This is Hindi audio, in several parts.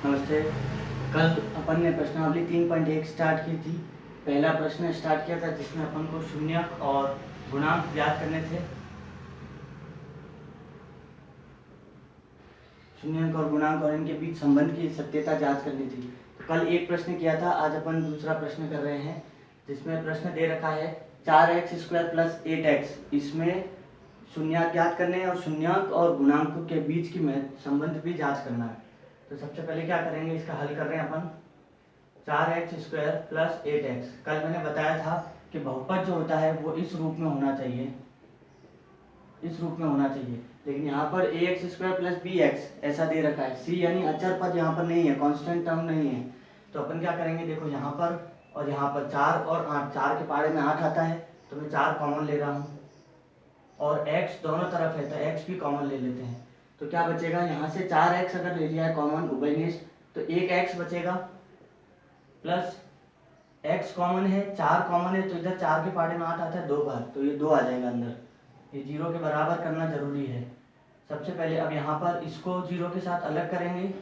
नमस्ते। कल अपन ने प्रश्नावली 3.1 स्टार्ट की थी। पहला प्रश्न स्टार्ट किया था जिसमें अपन को शून्यक और गुणांक ज्ञात करने थे। शून्यक और गुणांक और इनके बीच संबंध की सत्यता जांच करनी थी। तो कल एक प्रश्न किया था, आज अपन दूसरा प्रश्न कर रहे हैं जिसमें प्रश्न दे रखा है 4x² + 8x। इसमें शून्यक ज्ञात करने हैं और शून्यक और गुणांक के बीच की संबंध भी जांच करना है। तो सबसे पहले क्या करेंगे, इसका हल कर रहे हैं अपन। 4x² + 8x। कल मैंने बताया था कि बहुपद जो होता है वो इस रूप में होना चाहिए, इस रूप में होना चाहिए, लेकिन यहाँ पर ax² + bx ऐसा दे रखा है। c यानी अचर पद यहाँ पर नहीं है, कांस्टेंट टर्म नहीं है। तो अपन क्या करेंगे, देखो यहाँ पर और यहाँ पर 4 और 8, 4 के पहाड़े में 8 आता है तो मैं 4 कॉमन ले रहा हूँ और x दोनों तरफ है तो x भी कॉमन ले लेते हैं। तो क्या बचेगा, यहाँ से 4x अगर ले लिया है कॉमन उभयनिष्ठ तो एक x बचेगा प्लस x कॉमन है, 4 कॉमन है तो इधर 4 के पहाड़े में 8 आता है 2 बार, तो ये 2 आ जाएगा अंदर। ये 0 के बराबर करना जरूरी है। सबसे पहले अब यहाँ पर इसको 0 के साथ अलग करेंगे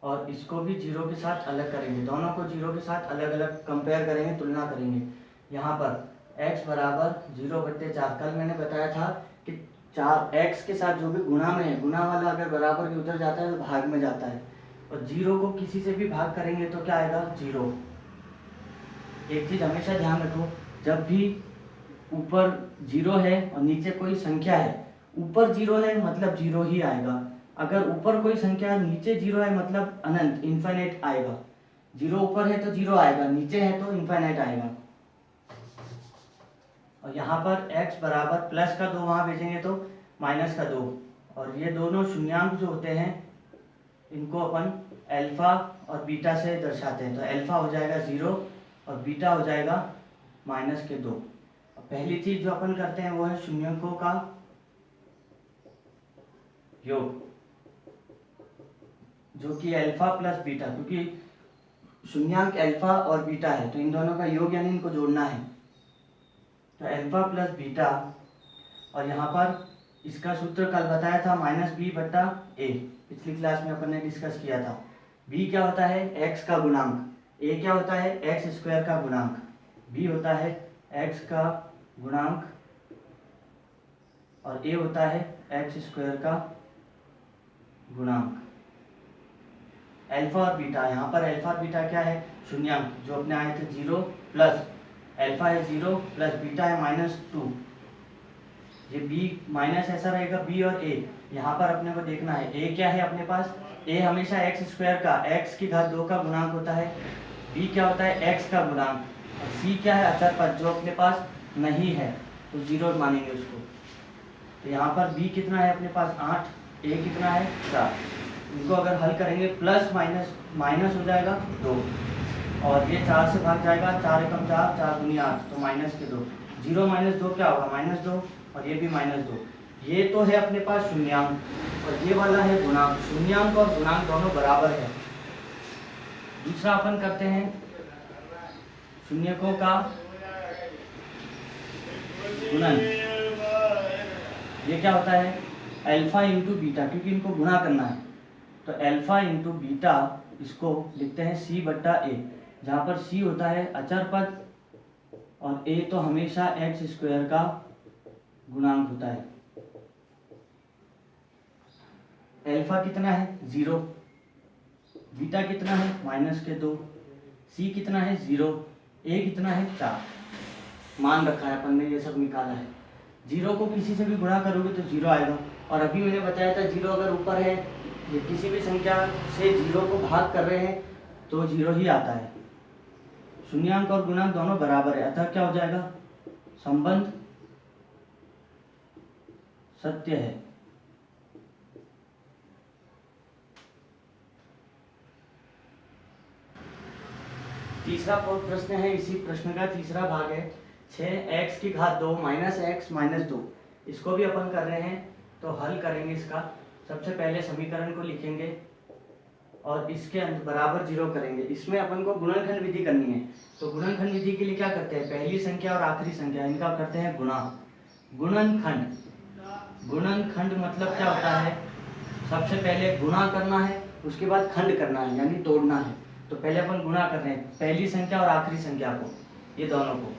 और इसको भी 0 के साथ अलग करेंगे, दोनों को 0 के साथ अलग अलग कंपेयर करेंगे, तुलना करेंगे। यहाँ पर x बराबर 0/4। कल मैंने बताया था कि 4x के साथ जो भी गुणा में है, गुणा वाला अगर बराबर के उधर जाता है तो भाग में जाता है, और 0 को किसी से भी भाग करेंगे तो क्या आएगा, 0। एक चीज हमेशा ध्यान रखो, जब भी ऊपर 0 है और नीचे कोई संख्या है, ऊपर 0 है मतलब 0 ही आएगा। अगर ऊपर कोई संख्या नीचे 0 है मतलब अनंत इन्फिनिट आएगा। 0 ऊपर है तो 0 आएगा, नीचे है तो इन्फिनिट आएगा। और यहाँ पर x बराबर +2 वहाँ भेजेंगे तो -2, और ये दोनों शून्यांक जो होते हैं इनको अपन अल्फा और बीटा से दर्शाते हैं। तो अल्फा हो जाएगा 0 और बीटा हो जाएगा -2। पहली चीज जो अपन करते हैं वो है शून्यकों का योग, जो कि अल्फा प्लस बीटा, क्योंकि शून्यांक अल्फा और बीटा है तो इन दोनों का योग यानी इनको जोड़ना है। तो अल्फा प्लस बीटा, और यहाँ पर इसका सूत्र कल बताया था -b/a, पिछली क्लास में अपन ने डिस्कस किया था। b क्या होता है, x का गुणांक, a क्या होता है, x² का गुणांक, b होता है x का गुणांक और a होता है x² का गुणांक। अल्फा और बीटा, यहाँ पर अल्फा और बीटा क्या है, शून्यांक जो अपने आए थे 0 प्लस अल्फा है 0 प्लस बीटा है -2। ये b माइनस ऐसा रहेगा, b और a यहाँ पर अपने को देखना है। a क्या है अपने पास, a हमेशा x² का x⁻2 का गुणांक होता है, b क्या होता है x का गुणांक, और c क्या है अचर पद जो अपने पास नहीं है तो 0 मानेंगे उसको। तो यहाँ पर b कितना है अपने पास 8, a कितना है 4। इनको अगर हल करेंगे प्लस माइनस हो जाएगा 2, और ये 4 से भाग जाएगा, 4 एकम 4, 4 दूनी 8, तो -2। 0 - 2 क्या होगा, -2, और ये भी -2। ये तो है अपने पास शून्यांक और ये वाला है गुणांक। शून्यांक और गुणांक दोनों बराबर है। दूसरा अपन करते हैं शून्यकों का गुणन। ये क्या होता है, अल्फा इंटू बीटा, क्योंकि इनको गुणा करना है तो अल्फा इंटू बीटा, इसको लिखते हैं c/a, जहाँ पर c होता है अचर पद और a तो हमेशा x² का गुणांक होता है। अल्फा कितना है 0, बीटा कितना है -2, c कितना है 0, a कितना है 4। मान रखा है अपन ने, ये सब निकाला है। 0 को किसी से भी गुणा करोगे तो 0 आएगा, और अभी मैंने बताया था 0 अगर ऊपर है, ये किसी भी संख्या से 0 को भाग कर रहे हैं तो 0 ही आता है। शून्यांक और गुणांक दोनों बराबर है, अतः क्या हो जाएगा, संबंध सत्य है। तीसरा प्रश्न है, इसी प्रश्न का तीसरा भाग है। 6x⁻2 -x -2, इसको भी अपन कर रहे हैं तो हल करेंगे इसका। सबसे पहले समीकरण को लिखेंगे और इसके बराबर 0 करेंगे। इसमें अपन को गुणनखंड विधि करनी है, तो गुणनखंड विधि के लिए क्या करते हैं, पहली संख्या और आखिरी संख्या इनका करते हैं गुणा। गुणनखंड, गुणनखंड मतलब क्या होता है, सबसे पहले गुणा करना है उसके बाद खंड करना है यानी तोड़ना है। तो पहले अपन गुणा कर रहे हैं पहली संख्या और आखिरी संख्या को, ये दोनों को।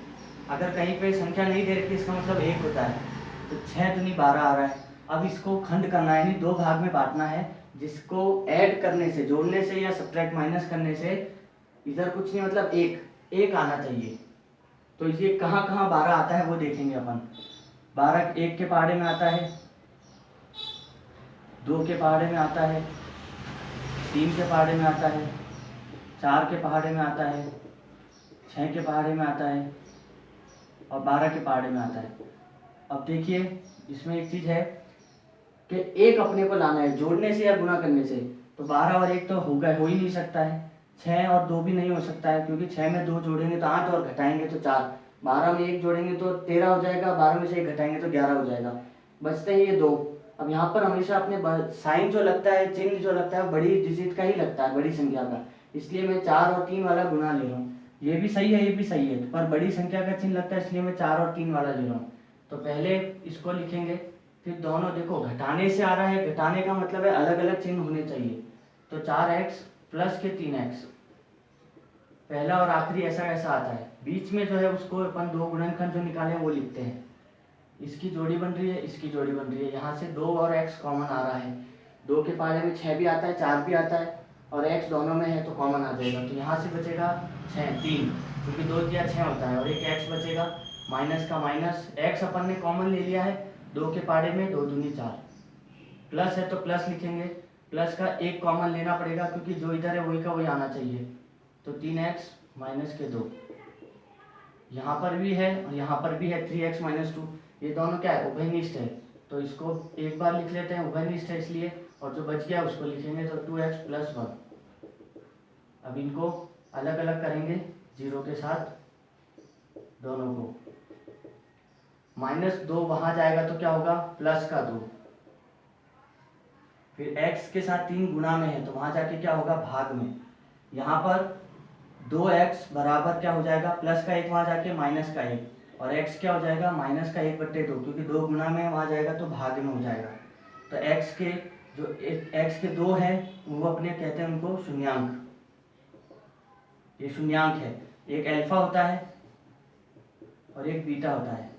अगर कहीं पे संख्या नहीं दे रखी इसका मतलब 1 होता है, तो 6 दूनी 12 आ रहा है। अब इसको खंड करना है यानी 2 भाग में बांटना है, जिसको ऐड करने से, जोड़ने से या सब्ट्रैक्ट माइनस करने से इधर कुछ नहीं मतलब एक आना चाहिए। तो ये कहाँ कहाँ 12 आता है वो देखेंगे अपन। 12 1 के पहाड़े में आता है, 2 के पहाड़े में आता है, 3 के पहाड़े में आता है, 4 के पहाड़े में आता है, 6 के पहाड़े में आता है और 12 के पहाड़े में आता है। अब देखिए इसमें एक चीज़ है कि एक अपने को लाना है जोड़ने से या गुणा करने से। तो 12 और 1 तो हो ही नहीं सकता है, 6 और 2 भी नहीं हो सकता है, क्योंकि 6 में 2 जोड़ेंगे तो 8 और घटाएंगे तो 4, 12 में 1 जोड़ेंगे तो 13 हो जाएगा, 12 में से 1 घटाएंगे तो 11 हो जाएगा, बचते हैं ये 2। अब यहाँ पर हमेशा अपने साइन जो लगता है, चिन्ह जो लगता है बड़ी डिजिट का ही लगता है, बड़ी संख्या का, इसलिए मैं 4 और 3 वाला गुणा ले रहा हूँ। ये भी सही है ये भी सही है, पर बड़ी संख्या का चिन्ह लगता है इसलिए मैं 4 और 3 वाला ले रहा हूँ। तो पहले इसको लिखेंगे, फिर दोनों देखो घटाने से आ रहा है, घटाने का मतलब है अलग अलग चिन्ह होने चाहिए। तो 4x प्लस के 3x, पहला और आखिरी ऐसा ऐसा आता है, बीच में जो है उसको अपन 2 गुणनखंड जो निकाले वो लिखते हैं। इसकी जोड़ी बन रही है, इसकी जोड़ी बन रही है, यहाँ से 2 और x कॉमन आ रहा है, 2 के पहाड़े में 6 भी आता है, 4 भी आता है और x दोनों में है तो कॉमन आ जाएगा। तो यहाँ से बचेगा 6 3, क्योंकि 2 दिया 6 होता है, और एक x बचेगा, माइनस का माइनस, x अपन ने कॉमन ले लिया है, 2 के पहाड़े में 2 दूनी 4, प्लस है तो प्लस लिखेंगे, प्लस का 1 कॉमन लेना पड़ेगा क्योंकि जो इधर है वही का वही आना चाहिए। तो 3x माइनस के 2, यहाँ पर भी है और यहाँ पर भी है 3x माइनस 2, ये दोनों क्या है उभयनिष्ठ है, तो इसको एक बार लिख लेते हैं, उभयनिष्ठ है इसलिए, और जो बच गया उसको लिखेंगे तो 2x प्लस 1। अब इनको अलग अलग करेंगे 0 के साथ दोनों को, -2 वहां जाएगा तो क्या होगा प्लस का 2, फिर x के साथ 3 गुणा में है तो वहां जाके क्या होगा भाग में, यहाँ पर 2x बराबर क्या हो जाएगा प्लस का 1 वहां जाके माइनस का 1, और x क्या हो जाएगा माइनस का 1/2, क्योंकि 2 गुना में वहां जाएगा तो भाग में हो जाएगा। तो x के जो x के 2 है वो अपने कहते हैं उनको शून्यांक, ये शून्यांक है, एक अल्फा होता है और एक बीटा होता है,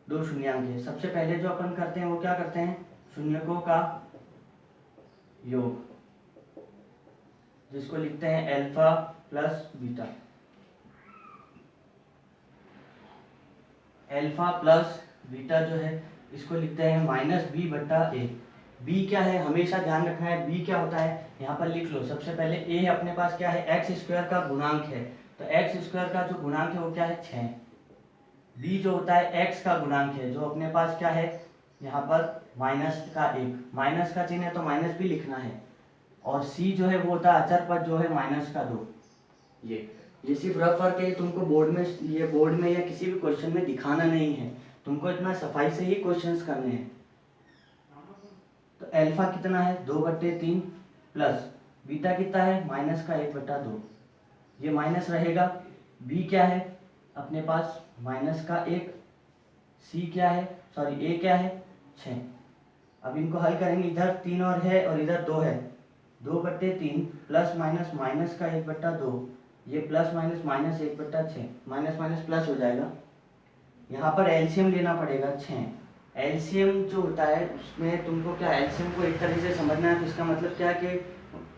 2 शून्यांक है। सबसे पहले जो अपन करते हैं वो क्या करते हैं, शून्यकों का योग, जिसको लिखते हैं alpha plus beta, alpha plus beta जो है इसको लिखते हैं -b/a। b क्या है हमेशा ध्यान रखना है, b क्या होता है यहाँ पर लिख लो। सबसे पहले a अपने पास क्या है x² का गुणांक है, तो x² का जो गुणांक है वो क्या है 6। b जो होता है x का गुणांक है, जो अपने पास क्या है यहाँ पर माइनस का 1, माइनस का चिन्ह है तो माइनस भी लिखना है, और c जो है वो होता है अचर पद जो है -2। ये सिर्फ रफ वर्क है, तुमको बोर्ड में, ये बोर्ड में या किसी भी क्वेश्चन में दिखाना नहीं है, तुमको इतना सफाई से ही क्वेश्चंस करने हैं। तो अल्फा कितना है 2/3 प्लस बीटा कितना है -1/2, ये माइनस रहेगा। बी क्या है अपने पास -1, सी क्या है सॉरी ए क्या है 6। अब इनको हल करेंगे, इधर 3 और है और इधर 2 है, 2/3 प्लस माइनस -1/2, ये plus minus -1/6, minus minus plus हो जाएगा। यहाँ पर एलसीएम लेना पड़ेगा 6। एलसीएम जो होता है उसमें तुमको क्या एलसीएम को एक तरह से समझना है, तो इसका मतलब क्या है कि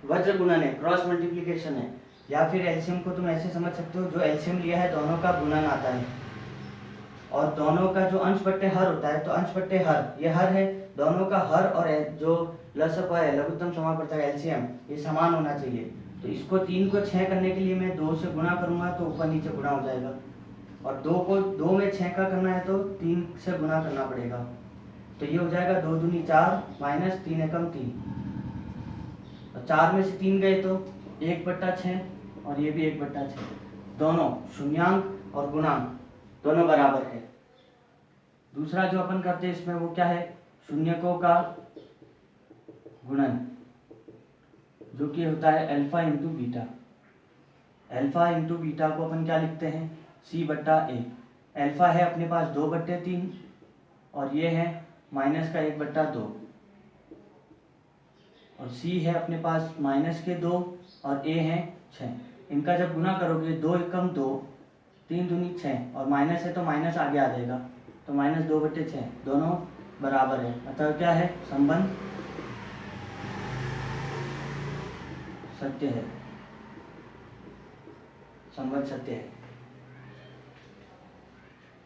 वज्र गुणन है, क्रॉस मल्टीप्लिकेशन है, या फिर एलसीएम को तुम ऐसे समझ सकते हो जो एलसीएम लिया है दोनों का गुणन आता है, और दोनों का जो अंश बट्टे हर होता है, तो अंश बट्टे हर, ये हर है, दोनों का हर और जो लसअ है लघुत्तम समापवर्तक एलसीएम ये समान होना चाहिए। तो इसको 3 को 6 करने के लिए मैं 2 से गुणा करूंगा तो ऊपर नीचे गुणा हो जाएगा, और 2 को 2 में 6 का करना है तो 3 से गुणा करना पड़ेगा, तो ये हो जाएगा 2 दूनी 4 माइनस 3 एकम 3, और 4 में से 3 गए तो 1/6, और ये भी 1/6, दोनों शून्यांक और गुणांक दोनों बराबर है। दूसरा जो अपन करते हैं इसमें वो क्या है शून्यकों का गुणन, जो कि होता है alpha into beta. Alpha into beta को अपन क्या लिखते हैं c/a। अल्फा है अपने पास 2/3 और ये है -1/2, और और सी है अपने पास माइनस के 2 और ए है 6। इनका जब गुना करोगे 2 एकम 2, 3 दूनी 6 और माइनस है तो माइनस आगे आ जाएगा, तो -2/6 दोनों बराबर है। अतः क्या है, संबंध सत्य है, संबंध सत्य है।